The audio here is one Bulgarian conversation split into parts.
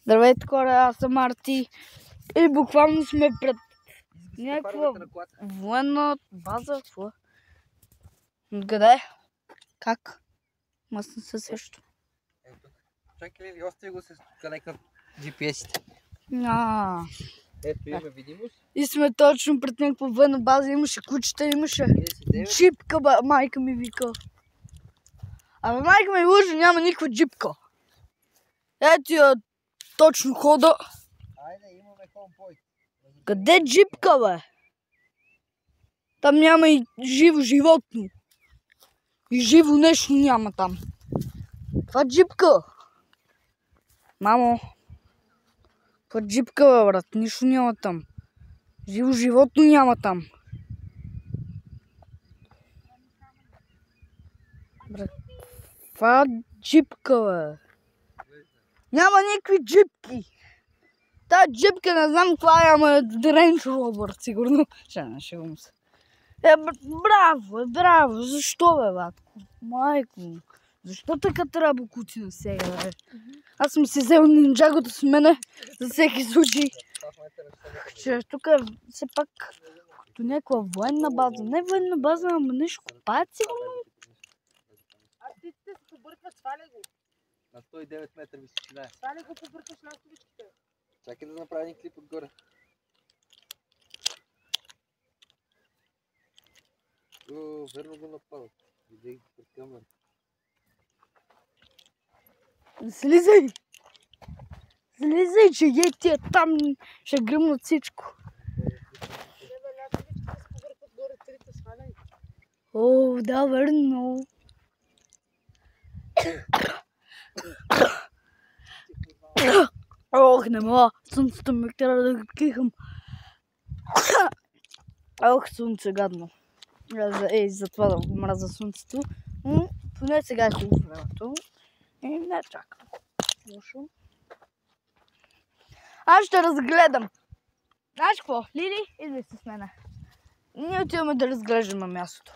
Здравейте хора, аз съм Марти и буквално сме пред някаква военна база. Къде? Как? Аз не се сещам. Чакай ли, остави го с конектът GPS-ите. Ето имаме видимост. И сме точно пред някаква военна база, имаше кучета, имаше джипка, майка ми вика. Абе майка ми лъжи, няма никаква джипка. Ето я точно хода. Айде, имаме хоумпойнт. Къде джипка, бе? Там няма и живо животно. И живо нещо няма там. Това джипка. Мамо. Това джипка, бе, брат. Нищо няма там. Живо животно няма там. Брат. Това джипка, бе. Няма никакви джипки. Та джипка не знам каква е, ама Range Rover, сигурно. Ще го мисля. Браво. Защо, бе, батко? Майко. Защо така трябва букутина сега, бе? Аз съм си взел нинджагото с мене за всеки случай. Че тук е все пак като някаква военна база. Не военна база, ама нещо копаят сигурно. А птиците се побъркват, сваля го. На 109 метра височина е. Сваля го, побъркваш ластовичките. Чакай да направя един клип отгоре. Верно го нападат. Видях ги пред камера. Слизай! Слизай, че тия там ще гръмнат всичко. Ластовичките се побъркват горе, трите, сваля ги. О, да, верно. Ох, не мога. Слънцето ме трябва да го кихам. Ох, слънце гадно. Затова да мразя слънцето. Поне сега е хубаво времето. И не чакам. Лошо. Аз ще разгледам. Знаеш какво? Лили, идвай с мене. Ние отиваме да разглеждаме мястото.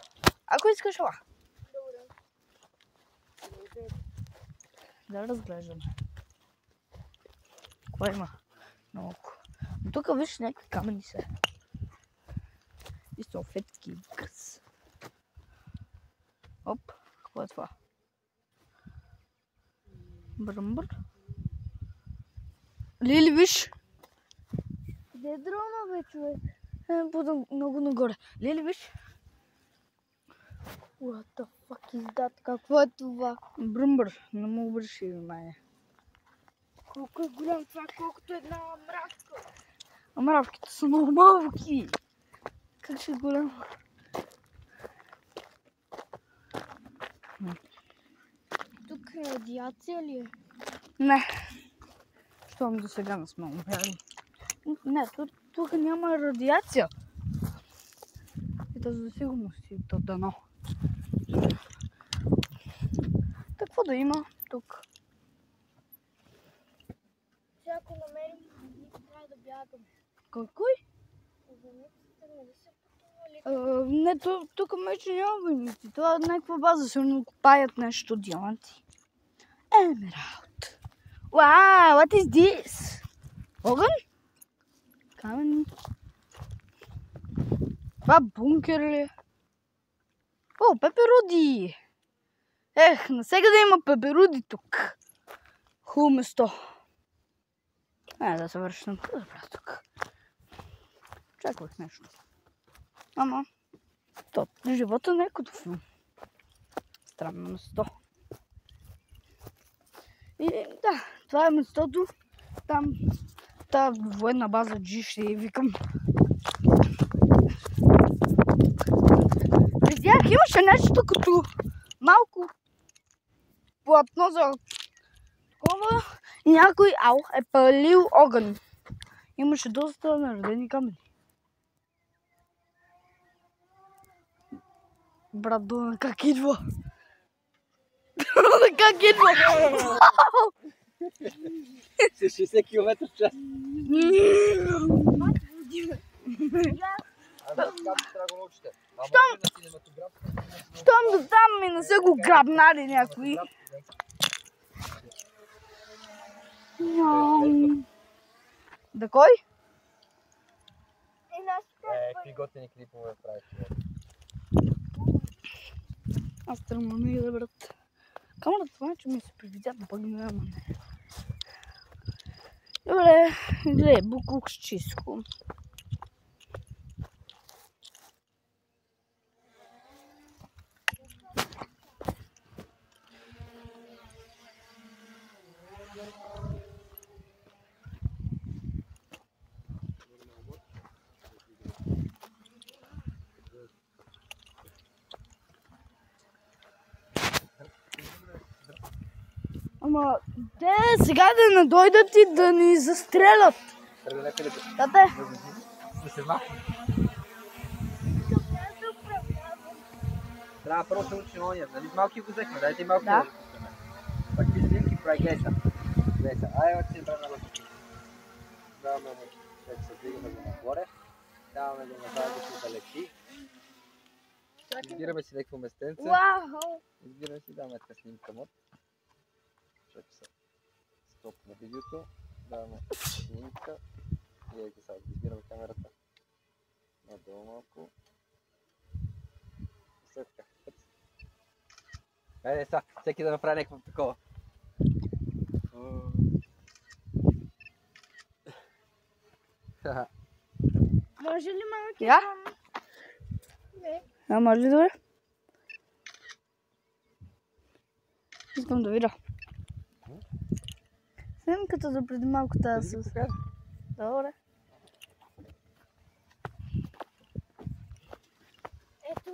Ако искаш, ела. Добре. Да разглеждаме. Какво има? Много. Но тук виж някакви камъни се. И салфетки. Къс. Оп. Какво е това? Бръмбър. Лили, виж. Къде е дрона, бе, човек? Буда много нагоре. Лили, виж. What the fuck is that? Какво е това? Бръмбър. Не му обръщи внимание. Колко е голям това, колкото една мравка. А мравките са много малки. Как ще е голям? Тук радиация ли е? Не. Щом до сега не сме умряли. Не, тук няма радиация. И да за сигурност и то дано. Какво да има тук? Ако намерим войници, трябва да бягаме. Кой? Войниците нали са пътували? Не, тук вече няма войници. Това е някаква база, сигурно копаят нещо диаманти. Емералд. Wow, what is this? Огън? Камен. Това бункер ли е? О, пеперуди! Ех, насега да има пеперуди тук. Хубаво место. Да се вършим добре тук. Чаквах нещо. Ама, живота не е като филм. Странно место. И да, това е местото. Там, тази военна база G ще я викам. Видях, имаше нещо като малко платно за такова и някой е палил огън. Имаше доста наредени камъни. Брат, Дона как идва? Дона как идва? С 60 км в час. Щом до там ми не са го грабнали някои. Да кой? И нас Какви готини клипове правиш, човек. Аз тръмна да брат. Камерата това, че ми се привидят, пък няма не. Добре, гледай, буклук с чистко. Ама, те сега да не дойдат и да ни застрелят. Тръгна някъде Тате, да се махне. Трябва първо се учи ония, нали? Малки го взехме, дайте и малки Да. да го пускаме. Пак ти снимки прави гледа. Гледа, айде още си направим на лъпки. Даваме му, вече се вдигаме го нагоре. Даваме го назад да лети. Избираме си някакво местенце. Вау! Избираме си, даваме така снимка мод. Чакай се. Стоп на видеото. Даваме снимка. И ето сега, избираме камерата. Надолу малко. След така. Айде сега, всеки да направи някакво такова. Може ли малки? я? Не. А, може ли добре? Искам да видя. Снимката за преди малко тази с... Добре. Ето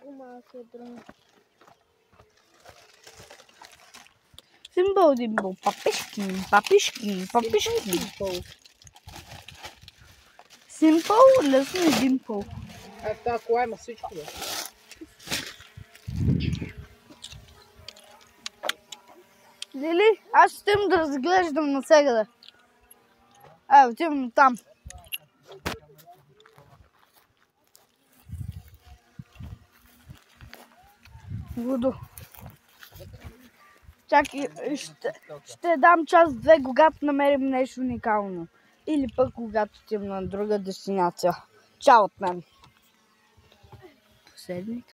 го малкият дрон. Симбол, димбол, папишкин, папишкин, папишкин. Симпъл, лесно и димпъл. В тази кола има всичко, бе. Лили, аз ще им да разглеждам навсякъде. Отивам там. Водо. Чакай, ще дам час-две, когато намерим нещо уникално. Или пък когато отидем на друга дестинация. Чао от мен. Последник.